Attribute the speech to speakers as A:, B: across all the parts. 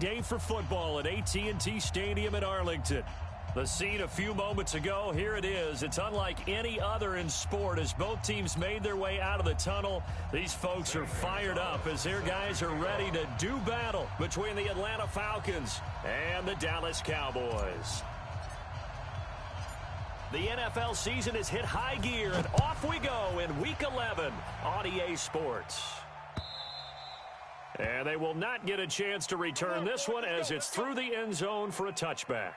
A: day for football at AT&T Stadium in Arlington. The scene a few moments ago, here it is. It's unlike any other in sport as both teams made their way out of the tunnel. These folks are fired up as their guys are ready to do battle between the Atlanta Falcons and the Dallas Cowboys. The NFL season has hit high gear, and off we go in Week 11 on EA Sports. And they will not get a chance to return this one as it's through the end zone for a touchback.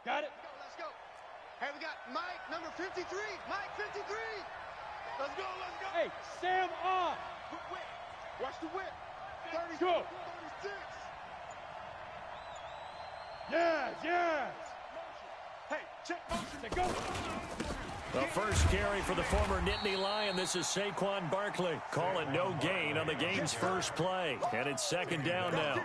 B: Got it. Let's go. Hey, we got Mike, number 53. Mike, 53. Let's go, let's go. Hey, Sam on. Whip. Watch the whip. 30, go. 36. Yes, yes. Hey, check motion. Go.
A: The first carry for the former Nittany Lion. This is Saquon Barkley. Call it no gain on the game's first play. And it's second down now.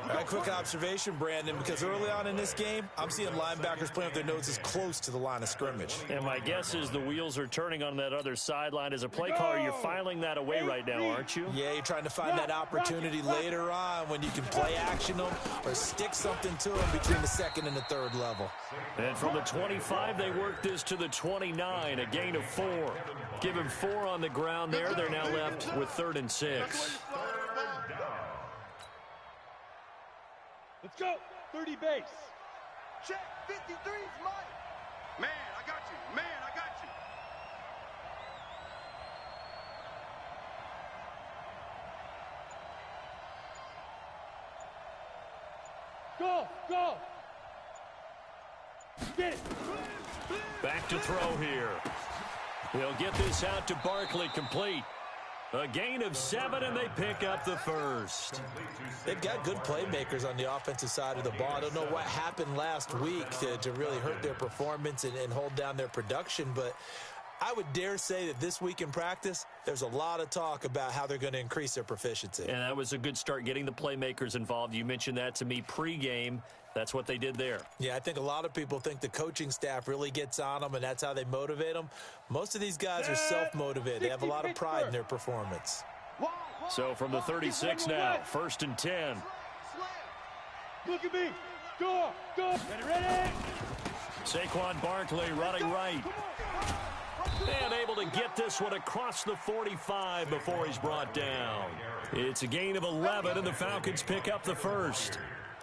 C: A quick observation, Brandon, because early on in this game, I'm seeing linebackers playing with their noses close to the line of scrimmage.
A: And my guess is the wheels are turning on that other sideline. As a play caller, you're filing that away right now, aren't you?
C: Yeah, you're trying to find that opportunity later on when you can play action them or stick something to them between the second and the third level.
A: And from the 25, they work this to the 29, a gain of 4. Give him 4 on the ground there. They're now left with 3rd and 6.
B: Let's go. 30 base. Check. 53's Mike. Man, I got you. Man, I got you. Go, go. Get it.
A: Back to throw here. They'll get this out to Barkley, complete. A gain of 7, and they pick up the first.
C: They've got good playmakers on the offensive side of the ball. I don't know what happened last week to really hurt their performance and hold down their production, but I would dare say that this week in practice, there's a lot of talk about how they're going to increase their proficiency.
A: And that was a good start, getting the playmakers involved. You mentioned that to me pregame. That's what they did there.
C: Yeah, I think a lot of people think the coaching staff really gets on them, and that's how they motivate them. Most of these guys are self-motivated. They have a lot of pride in their performance.
A: So from the 36 now, 1st and 10.
B: Look at me. Go, go. Ready.
A: Saquon Barkley running right. And able to get this one across the 45 before he's brought down. It's a gain of 11, and the Falcons pick up the first.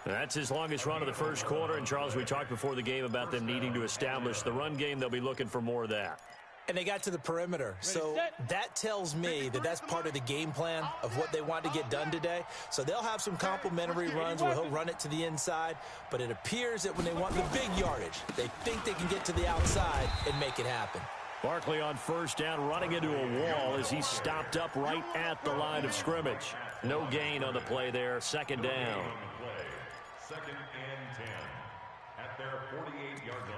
A: That's his longest run of the first quarter. And, Charles, we talked before the game about them needing to establish the run game. They'll be looking for more of that.
C: And they got to the perimeter. So that tells me that that's part of the game plan of what they want to get done today. So they'll have some complimentary runs where he'll run it to the inside. But it appears that when they want the big yardage, they think they can get to the outside and make it happen.
A: Barkley on first down, running into a wall as he's stopped up right at the line of scrimmage. No gain on the play there. Second down.
D: 2nd and 10 at their 48-yard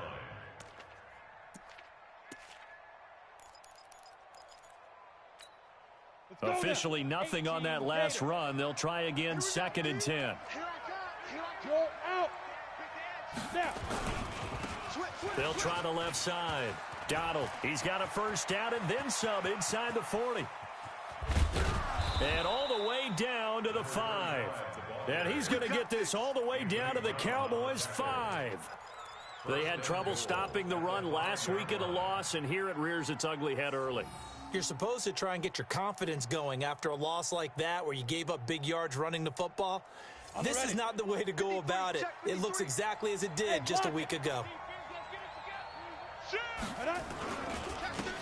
D: line.
A: Officially nothing on that last run. They'll try again, 2nd and 10. They'll try the left side. Donald, he's got a first down and then some inside the 40. And all the way down to the 5. And he's going to get this all the way down to the Cowboys' 5. They had trouble stopping the run last week in a loss, and here it rears its ugly head early.
C: You're supposed to try and get your confidence going after a loss like that where you gave up big yards running the football. This is not the way to go about it. It looks exactly as it did just a week ago.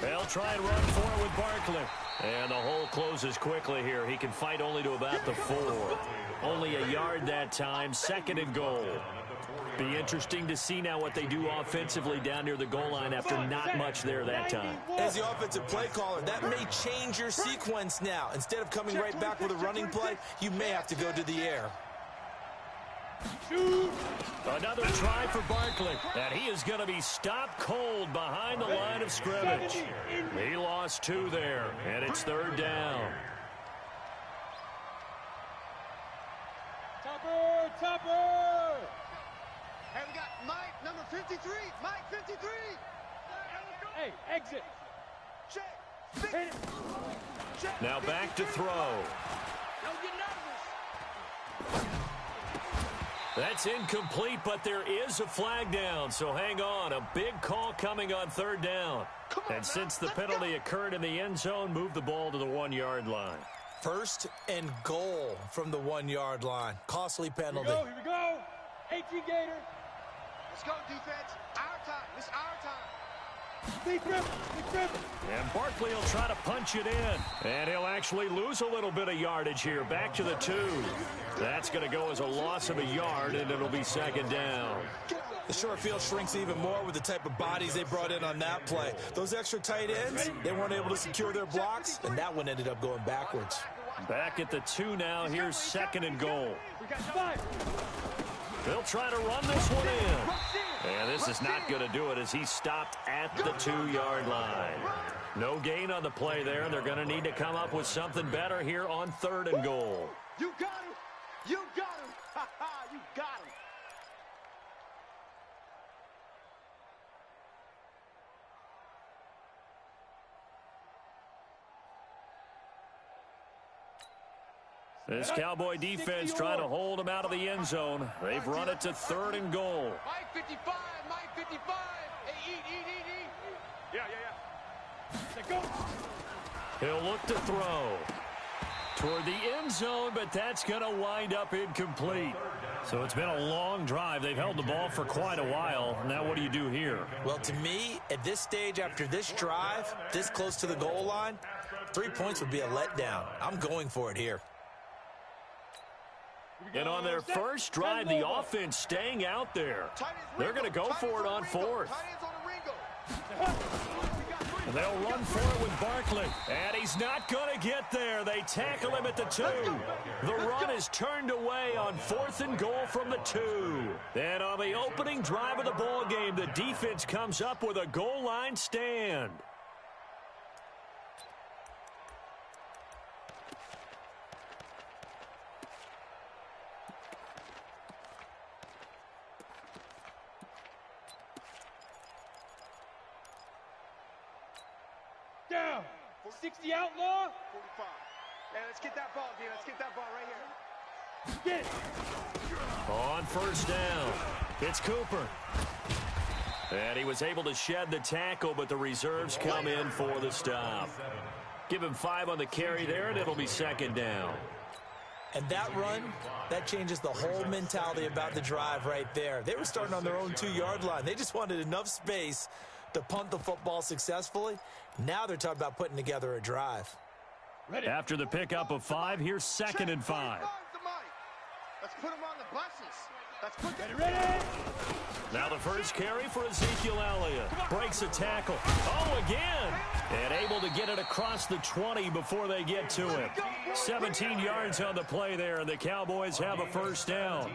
A: They'll try and run for it with Barkley. And the hole closes quickly here. He can fight only to about the 4. Only a yard that time, 2nd and goal. Be interesting to see now what they do offensively down near the goal line after not much there that time.
C: As the offensive play caller, that may change your sequence now. Instead of coming right back with a running play, you may have to go to the air.
A: Another try for Barkley, and he is going to be stopped cold behind the line of scrimmage. He lost 2 there, and it's 3rd down.
B: Topper! Hey, we got Mike, number 53. Mike, 53. Hey, exit. Check. Hit it. Check.
A: Now back to throw.
B: Don't get nervous.
A: That's incomplete, but there is a flag down, so hang on. A big call coming on 3rd down. And since the penalty occurred in the end zone, move the ball to the 1-yard line.
C: 1st and goal from the 1-yard line. Costly penalty.
B: Here we go. 18 Gator. Let's go, defense. Our time. It's our time. Big grip.
A: And Barkley will try to punch it in. And he'll actually lose a little bit of yardage here. Back to the 2. That's going to go as a loss of a yard, and it'll be 2nd down.
C: The short field shrinks even more with the type of bodies they brought in on that play. Those extra tight ends, they weren't able to secure their blocks, and that one ended up going backwards.
A: Back at the 2 now. Here's 2nd and goal. They'll try to run this one in. And this is not going to do it as he's stopped at the 2-yard line. No gain on the play there, and they're going to need to come up with something better here on 3rd and goal.
B: You got him. You got him. Ha-ha, you got him.
A: This Cowboy defense trying to hold him out of the end zone. They've run it to 3rd and goal.
B: Mike 55, Mike 55. Hey, eat. Yeah. Go.
A: He'll look to throw toward the end zone, but that's going to wind up incomplete. So it's been a long drive. They've held the ball for quite a while. Now what do you do here?
C: Well, to me, at this stage, after this drive, this close to the goal line, 3 points would be a letdown. I'm going for it here.
A: And on their first drive, the offense staying out there. They're going to go for it on 4th. And they'll run for it with Barkley. And he's not going to get there. They tackle him at the 2. The run is turned away on 4th and goal from the 2. And on the opening drive of the ball game, the defense comes up with a goal line stand.
B: Down. 60 outlaw. 45. Hey, let's get that ball, dude. Let's get that ball right here. Get it.
A: On 1st down, it's Cooper. And he was able to shed the tackle, but the reserves come in for the stop. Give him 5 on the carry there, and it'll be 2nd down.
C: And that run, that changes the whole mentality about the drive right there. They were starting on their own 2-yard line. They just wanted enough space to punt the football successfully. Now they're talking about putting together a drive.
A: After the pickup of 5, here's 2nd and 5.
B: Let's put them on the buses. Let's put them ready.
A: Now the first carry for Ezekiel Elliott. Breaks a tackle. Oh, again. And able to get it across the 20 before they get to him. 17 yards on the play there, and the Cowboys have a 1st down.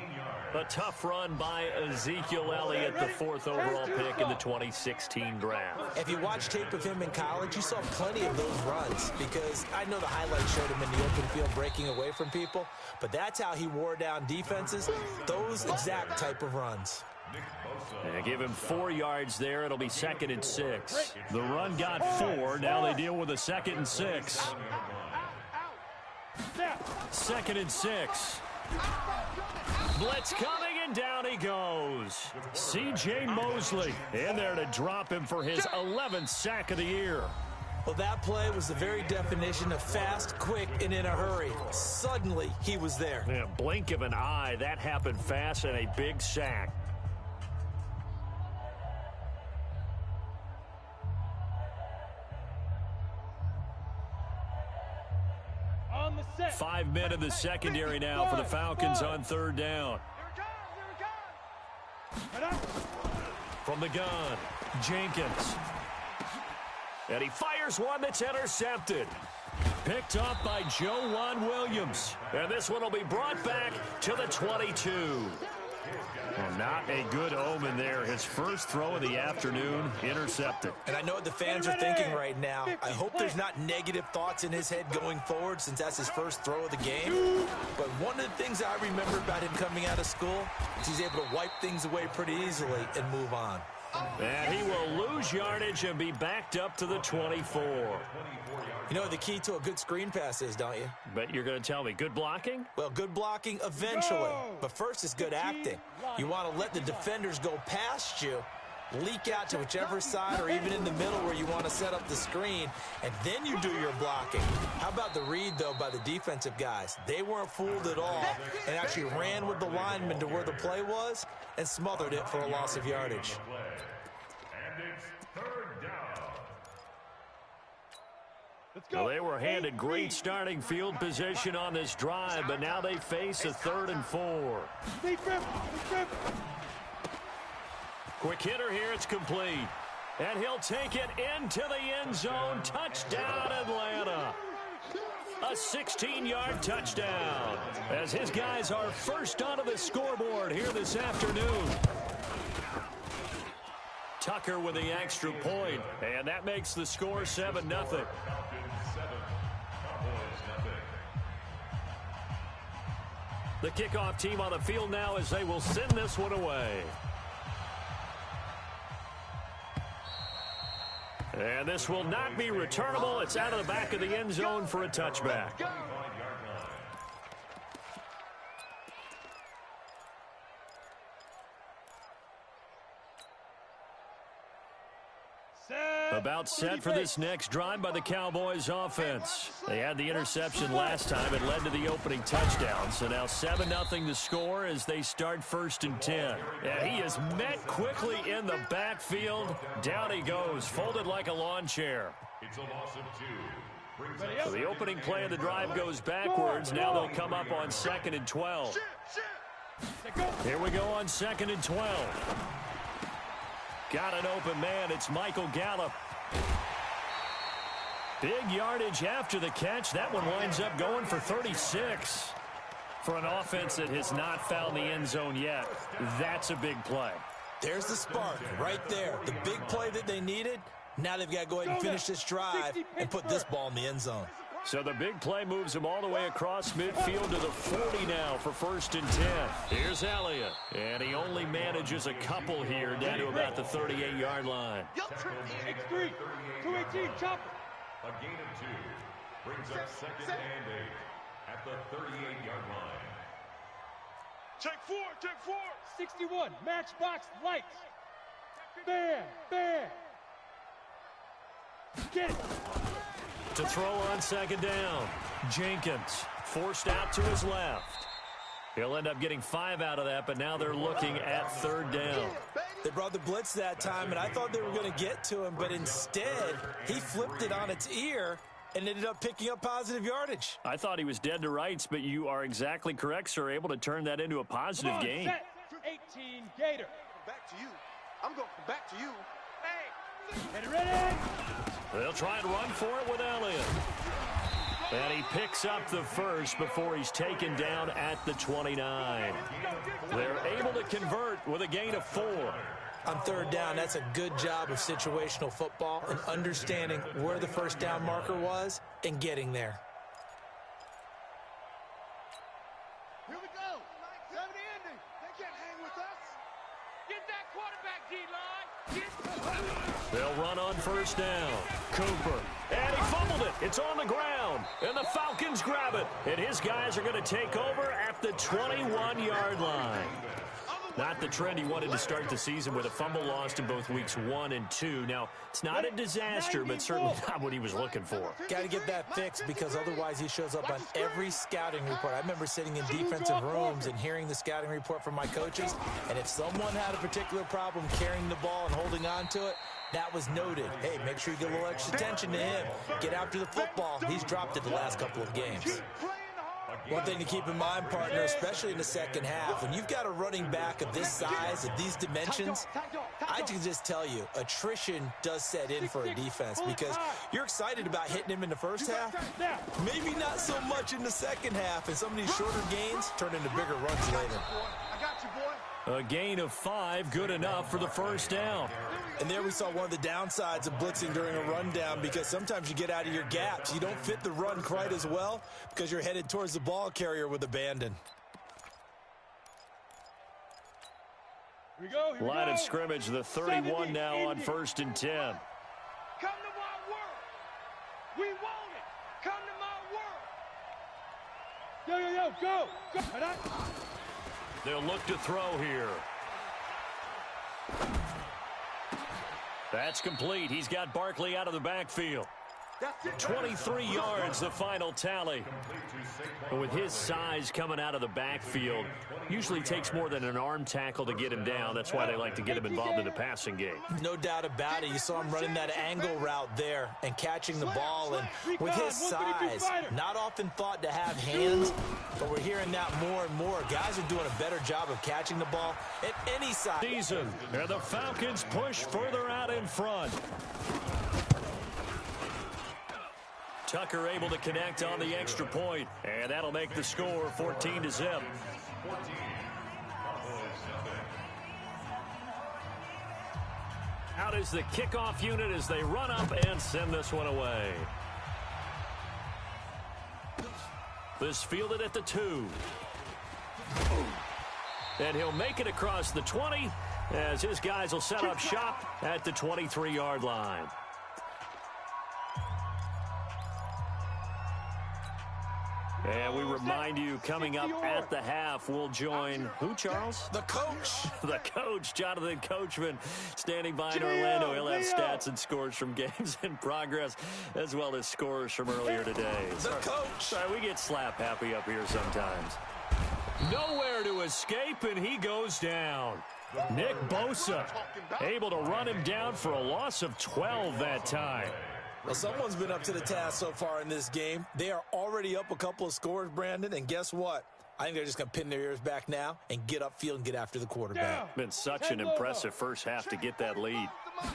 A: A tough run by Ezekiel Elliott, the 4th overall pick in the 2016 draft.
C: If you watch tape of him in college, you saw plenty of those runs because I know the highlights showed him in the open field breaking away from people, but that's how he wore down defenses, those exact type of runs.
A: And give him 4 yards there. It'll be 2nd and 6. The run got 4. Now they deal with a 2nd and 6. 2nd and 6. Blitz coming, and down he goes. C.J. Mosley in there to drop him for his 11th sack of the year.
C: Well, that play was the very definition of fast, quick, and in a hurry. Suddenly, he was there.
A: Yeah, blink of an eye. That happened fast, and a big sack.
B: On the set.
A: 5 men in the secondary now for the Falcons on 3rd down. From the gun, Jenkins. And he fires one that's intercepted. Picked up by Joe Williams. And this one will be brought back to the 22. Well, not a good omen there. His first throw of the afternoon intercepted.
C: And I know what the fans are thinking right now. I hope there's not negative thoughts in his head going forward since that's his first throw of the game. But one of the things I remember about him coming out of school is he's able to wipe things away pretty easily and move on.
A: And he will lose yardage and be backed up to the 24.
C: You know what the key to a good screen pass is, don't you?
A: But you're going to tell me, good blocking?
C: Well, good blocking eventually. But first is good acting. You want to let the defenders go past you, leak out to whichever side or even in the middle where you want to set up the screen, and then you do your blocking. How about the read, though, by the defensive guys? They weren't fooled at all and actually ran with the lineman to where the play was and smothered it for a loss of yardage.
D: And it's third down.
A: Well, they were handed great starting field position on this drive, but now they face a 3rd and 4. Quick hitter here, it's complete. And he'll take it into the end zone. Touchdown, Atlanta. A 16-yard touchdown as his guys are first onto the scoreboard here this afternoon. Tucker with the extra point, and that makes the score 7-0. The kickoff team on the field now as they will send this one away. And this will not be returnable. It's out of the back of the end zone for a touchback. About set for this next drive by the Cowboys offense. They had the interception last time. It led to the opening touchdown. So now 7-0 to score as they start 1st and 10. And he is met quickly in the backfield. Down he goes, folded like a lawn chair.
D: It's a loss of 2.
A: So the opening play of the drive goes backwards. Now they'll come up on 2nd and 12. Here we go on 2nd and 12. Got an open man. It's Michael Gallup. Big yardage after the catch. That one winds up going for 36. For an offense that has not found the end zone yet, that's a big play.
C: There's the spark right there. The big play that they needed. Now they've got to go ahead and finish this drive and put this ball in the end zone.
A: So the big play moves him all the way across midfield to the 40 now for 1st and 10. Here's Elliott. And he only manages a couple here down to about the 38-yard line.
B: X3, 218, chopper.
D: A gain of 2 brings up 2nd and 8 at the 38-yard line.
B: Check 4. 61, matchbox lights. Bam. Get it.
A: To throw on 2nd down. Jenkins forced out to his left. He'll end up getting 5 out of that, but now they're looking at 3rd down.
C: They brought the blitz that time, and I thought they were going to get to him, but instead, he flipped it on its ear and ended up picking up positive yardage.
A: I thought he was dead to rights, but you are exactly correct, sir. Able to turn that into a positive gain.
B: Set. 18, Gator.
E: Back to you. I'm going back to you.
B: Hey. Get ready.
A: They'll try and run for it with Elliott. And he picks up the first before he's taken down at the 29. They're able to convert with a gain of 4.
C: On 3rd down, that's a good job of situational football and understanding where the 1st down marker was and getting there.
B: Here we go. 70 ending. They can't hang with us. Get that quarterback, D-line.
A: They'll run on 1st down. Cooper. And he fumbled it. It's on the ground. And the Falcons grab it. And his guys are going to take over at the 21-yard line. Not the trend he wanted to start the season with a fumble lost in both weeks 1 and 2. Now, it's not a disaster, but certainly not what he was looking for.
C: Got to get that fixed because otherwise he shows up on every scouting report. I remember sitting in defensive rooms and hearing the scouting report from my coaches, and if someone had a particular problem carrying the ball and holding on to it, that was noted. Hey, make sure you get a little extra attention to him. Get after the football. He's dropped it the last couple of games. One thing to keep in mind, partner, especially in the second half, when you've got a running back of this size, of these dimensions, I can just tell you, attrition does set in for a defense because you're excited about hitting him in the first half, maybe not so much in the second half, and some of these shorter gains turn into bigger runs later.
E: I got you, boy.
A: A gain of 5, good enough for the first down.
C: And there we saw one of the downsides of blitzing during a rundown, because sometimes you get out of your gaps. You don't fit the run quite as well because you're headed towards the ball carrier with abandon.
B: Here we go.
A: Line of scrimmage, the 31 now on 1st and 10.
B: Come to my world. We want it. Come to my world. Yo, go.
A: They'll look to throw here. That's complete. He's got Barkley out of the backfield. 23 yards, the final tally. And with his size coming out of the backfield, usually takes more than an arm tackle to get him down. That's why they like to get him involved in the passing game.
C: No doubt about it. You saw him running that angle route there and catching the ball. And with his size, not often thought to have hands, but we're hearing that more and more. Guys are doing a better job of catching the ball at any size.
A: Season, and the Falcons push further out in front. Tucker able to connect on the extra point, and that'll make the score 14-0. Out is the kickoff unit as they run up and send this one away. This fielded at the 2. And he'll make it across the 20 as his guys will set up shop at the 23-yard line. And we remind you, coming up at the half, we'll join who, Charles?
C: The coach.
A: The coach, Jonathan Coachman, standing by in Orlando. He'll have stats and scores from games in progress, as well as scores from earlier today.
C: The coach.
A: Sorry, we get slap happy up here sometimes. Nowhere to escape, and he goes down. Nick Bosa able to run him down for a loss of 12 that time.
C: Well, someone's been up to the task so far in this game. They are already up a couple of scores, Brandon, and guess what? I think they're just going to pin their ears back now and get upfield and get after the quarterback.
A: Been such an impressive first half to get that lead.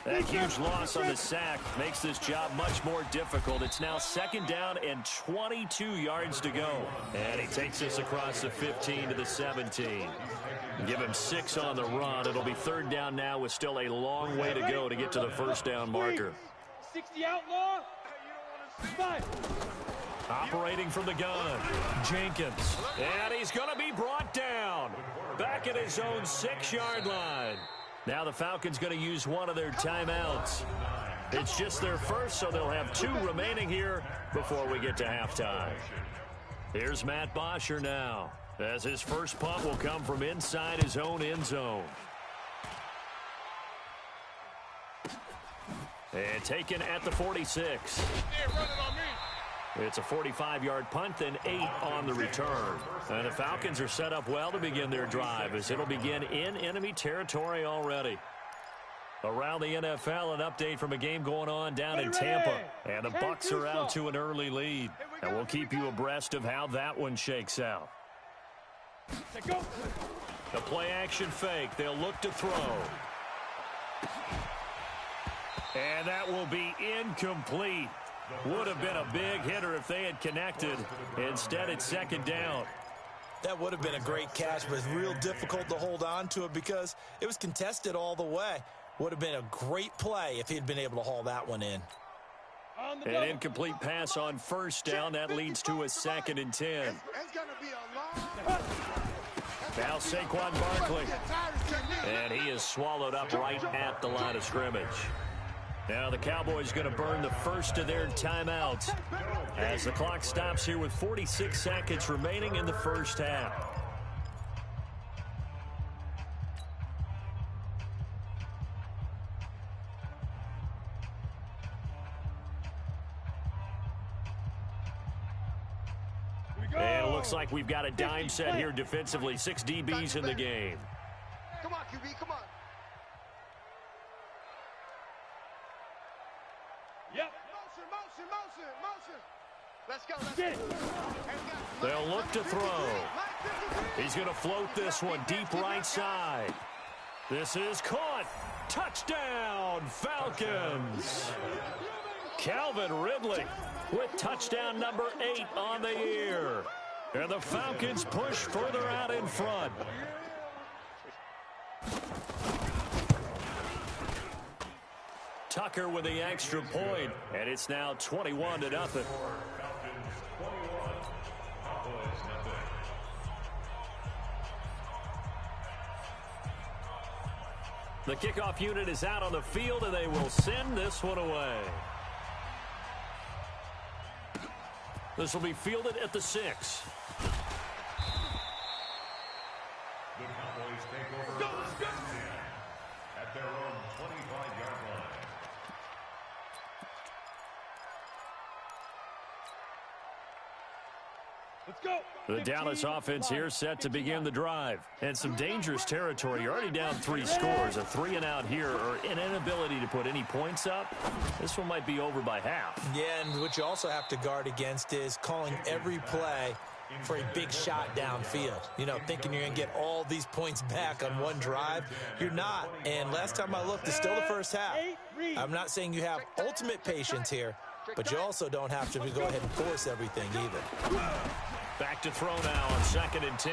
A: That huge loss on the sack makes this job much more difficult. It's now 2nd down and 22 yards to go. And he takes us across the 15 to the 17. Give him 6 on the run. It'll be 3rd down now with still a long way to go to get to the first down marker.
B: 60 outlaw. 5.
A: Operating from the gun, Jenkins. And he's going to be brought down. Back at his own 6-yard line. Now the Falcons going to use one of their timeouts. It's just their first, so they'll have 2 remaining here before we get to halftime. Here's Matt Bosher now, as his first punt will come from inside his own end zone. And taken at the 46. It's a 45-yard punt, then 8 on the return. And the Falcons are set up well to begin their drive, as it'll begin in enemy territory already. Around the NFL, an update from a game going on down in Tampa. And the Bucs are out to an early lead. And we'll keep you abreast of how that one shakes out. The play-action fake. They'll look to throw. And that will be incomplete. Would have been a big hitter if they had connected. Instead, it's 2nd down.
C: That would have been a great catch, but it's real difficult to hold on to it because it was contested all the way. Would have been a great play if he'd been able to haul that one in.
A: An incomplete pass on 1st down. That leads to a 2nd and 10. Now Saquon Barkley. And he is swallowed up right at the line of scrimmage. Now the Cowboys going to burn the first of their timeouts as the clock stops here with 46 seconds remaining in the first half. And it looks like we've got a dime set here defensively. 6 DBs in the game.
E: Come on, QB, come on.
B: Yep.
E: Motion. Let's go.
B: Get it.
A: They'll look to throw. He's going to float this one deep right side. This is caught. Touchdown, Falcons. Calvin Ridley with touchdown number 8 on the year. And the Falcons push further out in front. Tucker with the extra point, and it's now 21-0. The kickoff unit is out on the field, and they will send this one away. This will be fielded at the 6.
D: The Cowboys take over first and 10 at their own 25-yard line.
B: Let's go.
A: The Dallas offense here set to begin the drive. And some dangerous territory. You're already down 3 scores. A 3-and-out here, or an inability to put any points up. This one might be over by half.
C: Yeah, and what you also have to guard against is calling every play for a big shot downfield. You know, thinking you're going to get all these points back on one drive. You're not. And last time I looked, it's still the first half. I'm not saying you have ultimate patience here, but you also don't have to go ahead and force everything either.
A: Back to throw now on 2nd and 10.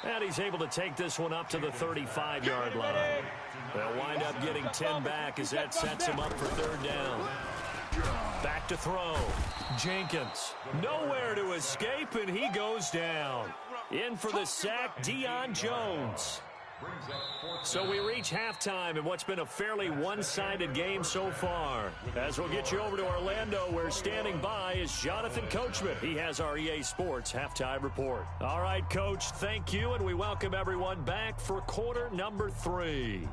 A: And he's able to take this one up to the 35-yard line. They'll wind up getting 10 back as that sets him up for 3rd down. Back to throw. Jenkins. Nowhere to escape, and he goes down. In for the sack, Deion Jones. So we reach halftime in what's been a fairly one-sided game so far. As we'll get you over to Orlando, where standing by is Jonathan Coachman. He has our EA Sports halftime report. All right, Coach, thank you, and we welcome everyone back for quarter number 3.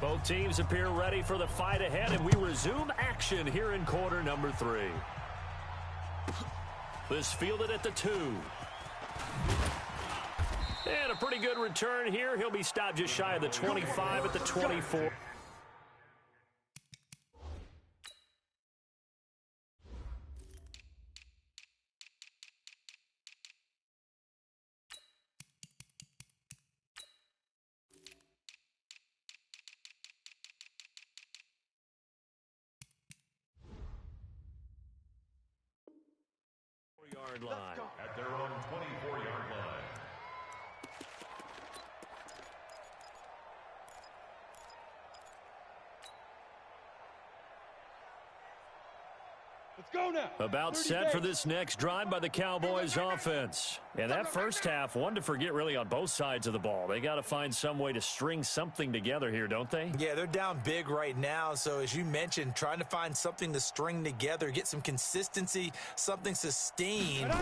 A: Both teams appear ready for the fight ahead, and we resume action here in quarter number 3. This fielded at the 2. And a pretty good return here. He'll be stopped just shy of the 25 at the 24. Line.
D: At their own 24-yard line.
B: Let's go now.
A: About set for this next drive by the Cowboys offense. And that first half, one to forget really on both sides of the ball. They got to find some way to string something together here, don't they?
C: Yeah, they're down big right now. So as you mentioned, trying to find something to string together, get some consistency, something sustained,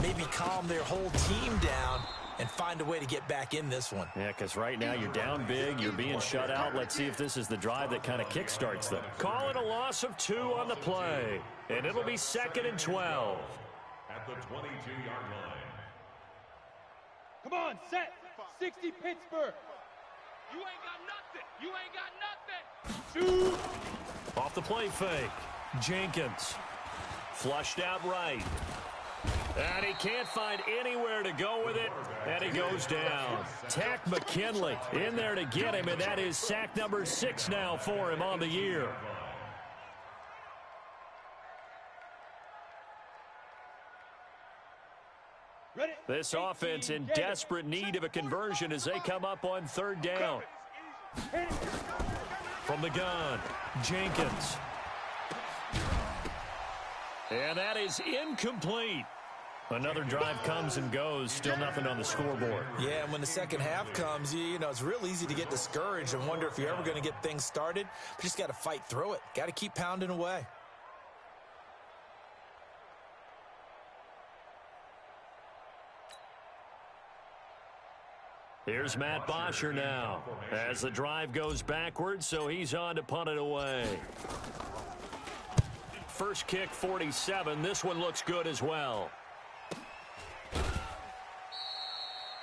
C: maybe calm their whole team down and find a way to get back in this one.
A: Yeah, because right now you're down big, you're being shut out. Let's see if this is the drive that kind of kickstarts them. Call it a loss of 2 on the play, and it'll be 2nd and 12.
D: At the 22-yard line.
B: Come on, set. 60 Pittsburgh.
E: You ain't got nothing. You ain't got nothing.
B: Shoot.
A: Off the play fake. Jenkins. Flushed out right. And he can't find anywhere to go with it, and he goes down. Tack McKinley in there to get him, and that is sack number 6 now for him on the year. This offense in desperate need of a conversion as they come up on 3rd down. From the gun, Jenkins. And that is incomplete. Another drive comes and goes, still nothing on the scoreboard.
C: Yeah, and when the second half comes, you know, it's real easy to get discouraged and wonder if you're ever going to get things started. But you just got to fight through it. Got to keep pounding away.
A: Here's Matt Bosher now as the drive goes backwards, so he's on to punt it away. First kick, 47. This one looks good as well.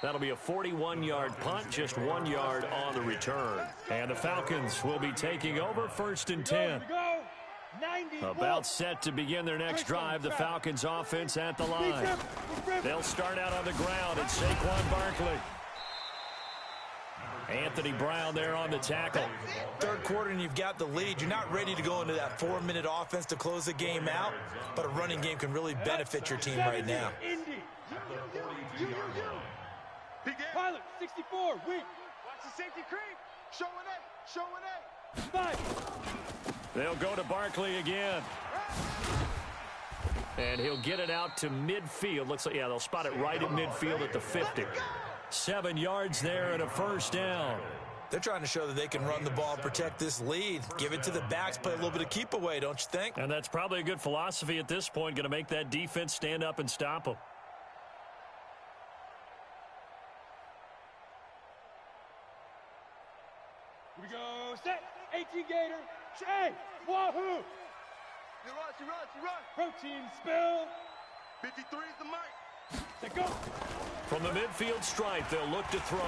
A: That'll be a 41-yard punt, just 1 yard on the return. And the Falcons will be taking over 1st and 10. About set to begin their next drive, the Falcons offense at the line. They'll start out on the ground, and Saquon Barkley. Anthony Brown there on the tackle.
C: 3rd quarter and you've got the lead. You're not ready to go into that 4-minute offense to close the game out, but a running game can really benefit your team right now.
B: Pilot, 64, weak. Watch the safety creep. Showing eight, showing eight. 5.
A: They'll go to Barkley again. And he'll get it out to midfield. Looks like, yeah, they'll spot it right at midfield at the 50. 7 yards there and a first down.
C: They're trying to show that they can run the ball and protect this lead. Give it to the backs, play a little bit of keep away, don't you think?
A: And that's probably a good philosophy at this point, going to make that defense stand up and stop them.
B: Here we go, set, 18 Gator, hey, wahoo! She runs. Protein spill. 53 is the mic. Let go.
A: From the midfield stripe, they'll look to throw.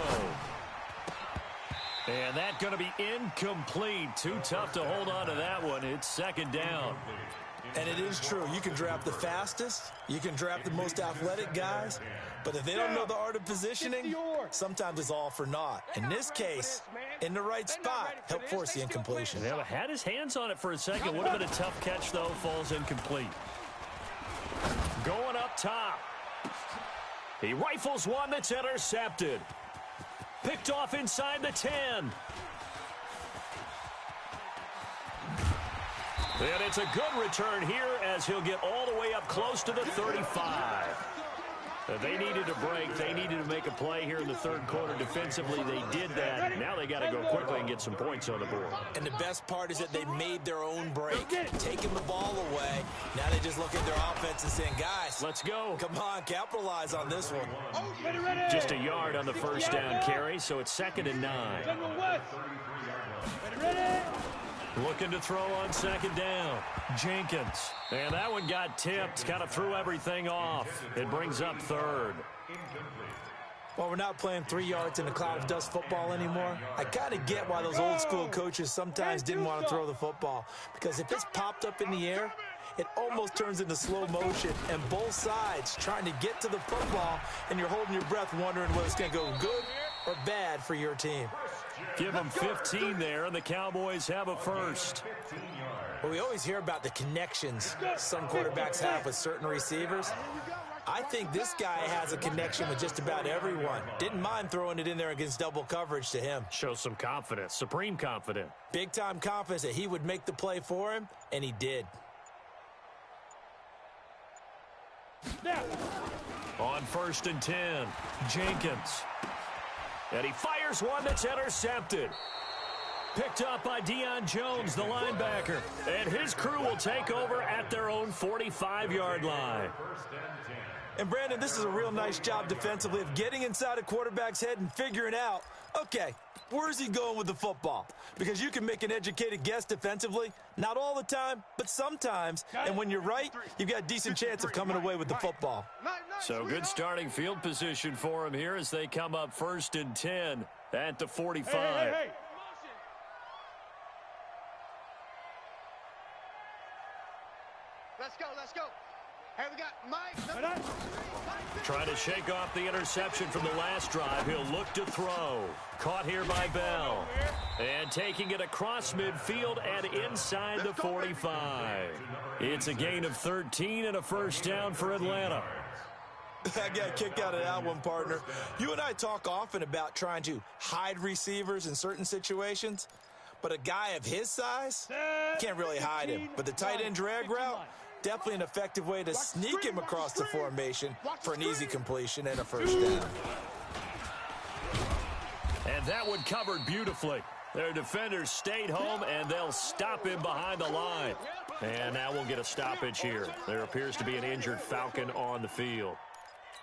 A: And that's going to be incomplete. Too tough to hold on to that one. It's second down.
C: And it is true. You can draft the fastest. You can draft the most athletic guys. But if they don't know the art of positioning, sometimes it's all for naught. In this case, in the right spot, help force the incompletion.
A: Yeah, had his hands on it for a second. Would have been a tough catch, though. Falls incomplete. Going up top. He rifles one that's intercepted. Picked off inside the 10. And it's a good return here as he'll get all the way up close to the 35. They needed a break. They needed to make a play here in the third quarter. Defensively, they did that. Now they got to go quickly and get some points on the board.
C: And the best part is that they made their own break, taking the ball away. Now they just look at their offense and saying, guys,
A: let's go.
C: Come on, capitalize on this one.
A: Just a yard on the first down carry, so it's 2nd and 9. Looking to throw on 2nd down. Jenkins. And that one got tipped. Kind of threw everything off. It brings up 3rd.
C: Well, we're not playing 3 yards in a cloud of dust football anymore. I kind of get why those old school coaches sometimes didn't want to throw the football. Because if it's popped up in the air, it almost turns into slow motion. And both sides trying to get to the football, and you're holding your breath wondering whether it's going to go good or bad for your team.
A: Give them 15 there, and the Cowboys have a first.
C: Well, we always hear about the connections some quarterbacks have with certain receivers. I think this guy has a connection with just about everyone. Didn't mind throwing it in there against double coverage to him.
A: Shows some confidence, supreme confidence.
C: Big-time confidence that he would make the play for him, and he did.
A: On 1st and 10, Jenkins. And he fires one that's intercepted. Picked up by Deion Jones, the linebacker. And his crew will take over at their own 45-yard line.
C: And, Brandon, this is a real nice job defensively of getting inside a quarterback's head and figuring out, okay, where's he going with the football? Because you can make an educated guess defensively, not all the time, but sometimes. And when you're right, you've got a decent chance of coming away with the football.
A: So good starting field position for him here as they come up 1st and 10 at the 45.
B: Hey. Let's go. Hey, we got Mike.
A: Trying to shake off the interception from the last drive. He'll look to throw. Caught here by Bell. And taking it across midfield and inside the 45. It's a gain of 13 and a first down for Atlanta.
C: I got a kick out of that one, partner. You and I talk often about trying to hide receivers in certain situations. But a guy of his size, can't really hide him. But the tight end drag route, definitely an effective way to sneak him across the formation for an easy completion and a first down.
A: And that one covered beautifully. Their defenders stayed home, and they'll stop him behind the line. And now we'll get a stoppage here. There appears to be an injured Falcon on the field.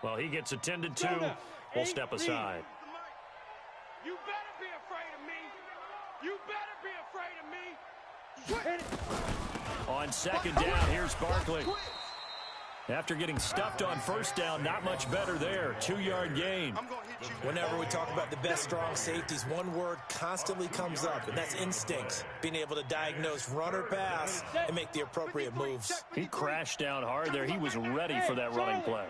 A: Well, he gets attended to. We'll step aside.
B: You better be afraid of me. You better be afraid of me.
A: On 2nd down, here's Barkley. After getting stuffed on 1st down, not much better there. 2-yard gain.
C: Whenever we talk about the best strong safeties, one word constantly comes up, and that's instincts. Being able to diagnose run or pass and make the appropriate moves.
A: He crashed down hard there. He was ready for that running play.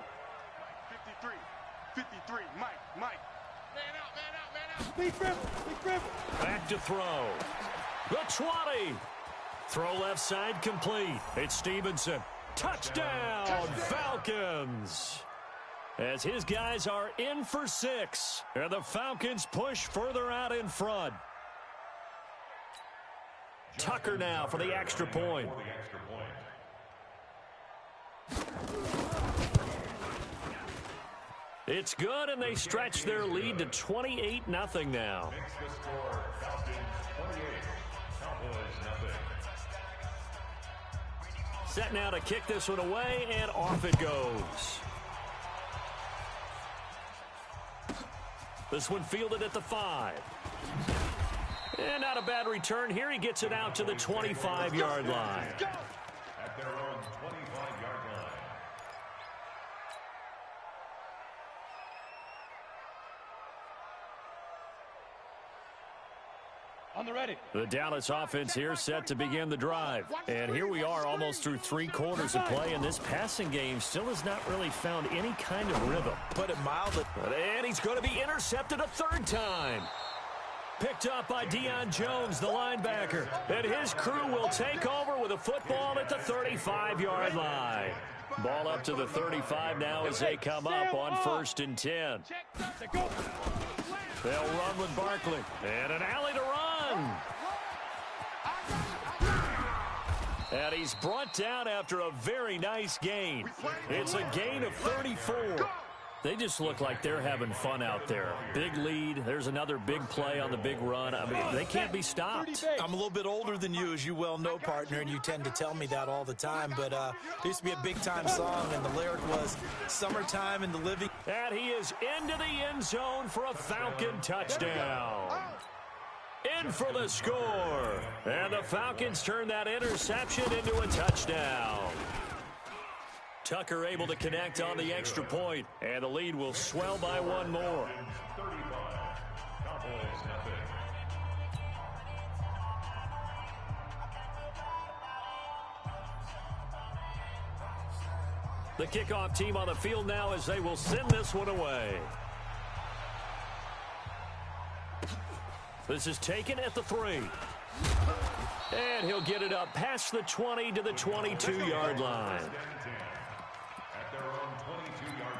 B: 53, Mike. Man out. Be crippled.
A: Back to throw. The 20. Throw left side complete. It's Stevenson. Touchdown, Falcons. as his guys are in for 6. And the Falcons push further out in front. Tucker now for the extra point. It's good, and they stretch their lead to 28-0 now.
D: Makes the score Falcons 28, Cowboys nothing.
A: Set now to kick this one away, and off it goes. This one fielded at the 5. And not a bad return here. He gets it out to the 25-yard line.
D: At their own 25-yard line.
B: On the ready.
A: The Dallas offense here set to begin the drive. And here we are almost through 3 quarters of play, and this passing game still has not really found any kind of rhythm.
C: Put it mildly.
A: And he's going to be intercepted a 3rd time. Picked up by Deion Jones, the linebacker. And his crew will take over with a football at the 35-yard line. Ball up to the 35 now as they come up on 1st and 10. They'll run with Barkley. And an alley to run. And he's brought down after a very nice gain. It's a gain of 34. They just look like they're having fun out there. Big lead. There's another big play on the big run. I mean, they can't be stopped.
C: I'm a little bit older than you, as you well know, partner, and you tend to tell me that all the time. But there used to be a big-time song, and the lyric was, "Summertime in the living."
A: And he is into the end zone for a Falcon touchdown. In for the score. And the Falcons turn that interception into a touchdown. Tucker able to connect on the extra point, and the lead will swell by 1 more.
D: 35, Cowboys nothing.
A: The kickoff team on the field now as they will send this one away. This is taken at the 3. And he'll get it up past the 20 to the 22-yard line.
D: At their own 22-yard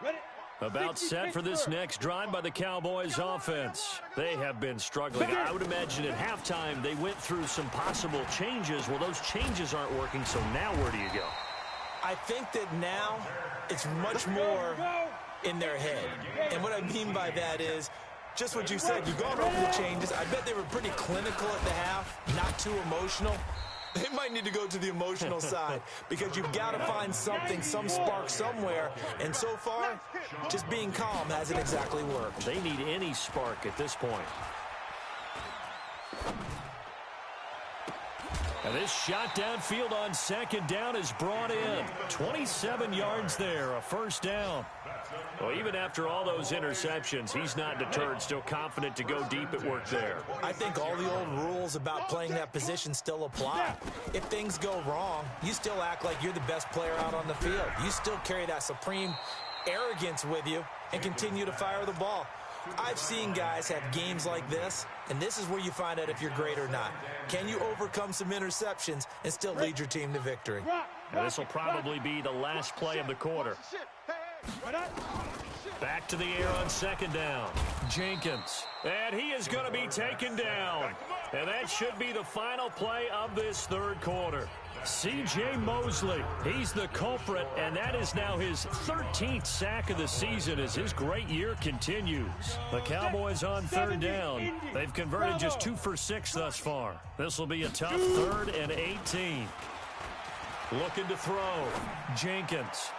D: line.
A: About set for this next drive by the Cowboys offense. They have been struggling. I would imagine at halftime they went through some possible changes. Well, those changes aren't working, so now where do you go?
C: I think that now it's much more in their head. And what I mean by that is just what you said. You've gone over the changes. I bet they were pretty clinical at the half, not too emotional. They might need to go to the emotional side because you've got to find something, some spark somewhere. And so far, just being calm hasn't exactly worked.
A: They need any spark at this point. And this shot downfield on 2nd down is brought in. 27 yards there, a 1st down. Well, even after all those interceptions, he's not deterred, still confident to go deep at work there.
C: I think all the old rules about playing that position still apply. If things go wrong, you still act like you're the best player out on the field. You still carry that supreme arrogance with you and continue to fire the ball. I've seen guys have games like this, and this is where you find out if you're great or not. Can you overcome some interceptions and still lead your team to victory?
A: Now, this will probably be the last play of the quarter. Back to the air on 2nd down. Jenkins. And he is going to be taken down. And that should be the final play of this 3rd quarter. C.J. Mosley, he's the culprit, and that is now his 13th sack of the season as his great year continues. The Cowboys on 3rd down. They've converted just 2 for 6 thus far. This will be a tough 3rd and 18. Looking to throw. Jenkins.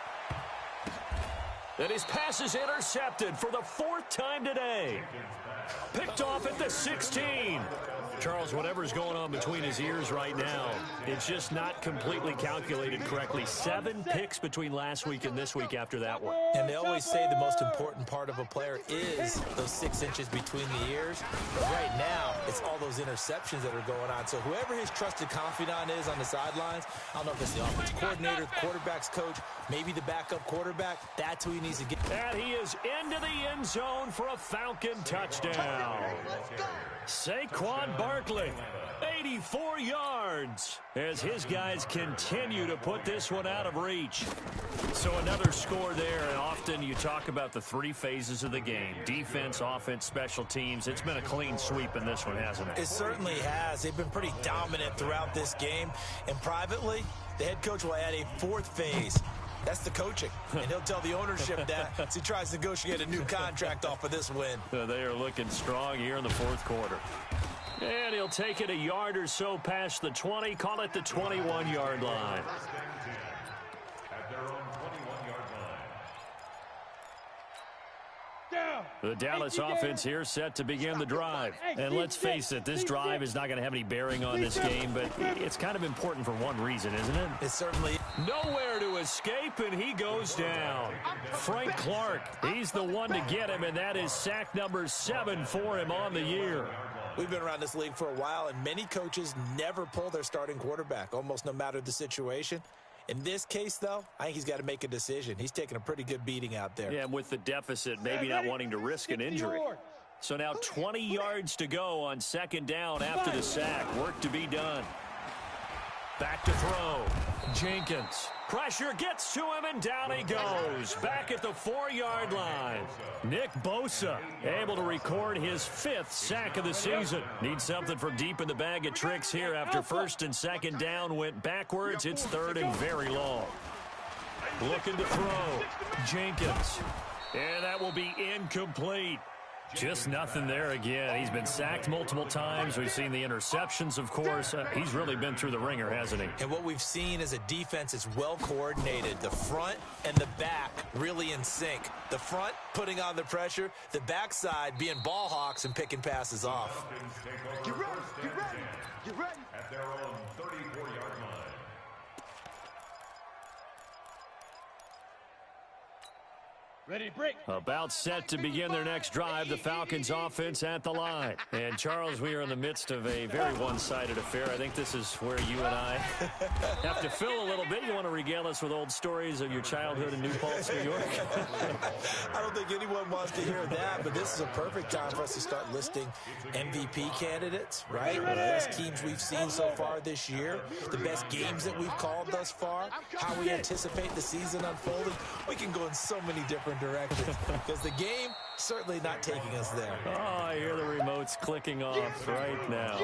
A: And his pass is intercepted for the 4th time today. Picked off at the 16. Charles, whatever's going on between his ears right now, it's just not completely calculated correctly. 7 picks between last week and this week after that one.
C: And they always say the most important part of a player is those 6 inches between the ears. But right now, it's all those interceptions that are going on. So whoever his trusted confidant is on the sidelines, I don't know if it's the offensive coordinator, the quarterback's coach, maybe the backup quarterback, that's who he needs to get.
A: And he is into the end zone for a Falcon touchdown. Saquon Barkley, 94 yards as his guys continue to put this one out of reach. So another score there, and often you talk about the three phases of the game: defense, offense, special teams. It's been a clean sweep in this one, hasn't it?
C: It certainly has. They've been pretty dominant throughout this game. And privately, the head coach will add a fourth phase. That's the coaching. And he'll tell the ownership that as he tries to negotiate a new contract off of this win.
A: They are looking strong here in the fourth quarter. And he'll take it a yard or so past the 20, call it the 21-yard line.
D: At their own 21-yard line.
A: The Dallas offense here set to begin the drive. And let's face it, this drive is not going to have any bearing on this game, but it's kind of important for one reason, isn't it?
C: It certainly is.
A: Nowhere to escape, and he goes down. Frank Clark, he's the one to get him, and that is sack number 7 for him on the year.
C: We've been around this league for a while, and many coaches never pull their starting quarterback, almost no matter the situation. In this case, though, I think he's got to make a decision. He's taking a pretty good beating out there.
A: Yeah, and with the deficit, maybe not wanting to risk an injury. So now 20 yards to go on second down after the sack. Work to be done. Back to throw. Jenkins. Pressure gets to him, and down he goes. Back at the 4-yard line. Nick Bosa able to record his 5th sack of the season. Needs something from deep in the bag of tricks here after first and second down went backwards. It's third and very long. Looking to throw. Jenkins. And that will be incomplete. Just nothing there again. He's been sacked multiple times. We've seen the interceptions, of course. He's really been through the ringer, hasn't he?
C: And what we've seen is a defense that's well coordinated. The front and the back really in sync. The front putting on the pressure. The backside being ball hawks and picking passes off.
B: Get ready, get ready, get ready.
D: At their own 34-yard line.
B: Ready to break.
A: About set to begin their next drive, the Falcons offense at the line. And, Charles, we are in the midst of a very one-sided affair. I think this is where you and I have to fill a little bit. You want to regale us with old stories of your childhood in New Paltz, New York?
C: I don't think anyone wants to hear that, but this is a perfect time for us to start listing MVP candidates, right? The best teams we've seen so far this year, the best games that we've called thus far, how we anticipate the season unfolding. We can go in so many different directions because the game certainly not taking us there.
A: Oh, I hear the remotes clicking off right now.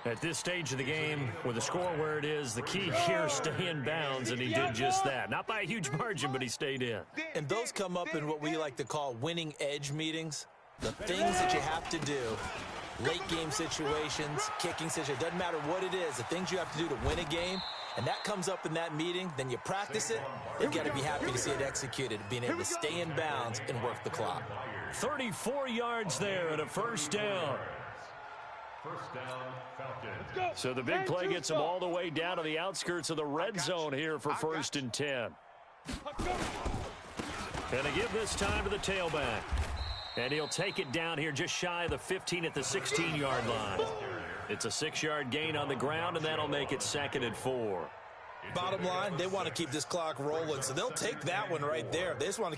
A: At this stage of the game, with the score where it is, the key here, stay in bounds, and he did just that. Not by a huge margin, but he stayed in.
C: And those come up in what we like to call winning edge meetings. The things that you have to do, late game situations, kicking situations, doesn't matter what it is, the things you have to do to win a game, and that comes up in that meeting, then you practice it, you've got to be happy to see it executed, being able to stay in bounds and work the clock.
A: 34 yards there and a first down.
D: First down, Falcons.
A: So the big play gets him all the way down to the outskirts of the red zone here for first and 10. And they give this time to the tailback. And he'll take it down here just shy of the 15 at the 16-yard line. It's a 6-yard gain on the ground, and that'll make it 2nd and 4.
C: Bottom line, they want to keep this clock rolling, so they'll take that one right there. They just want to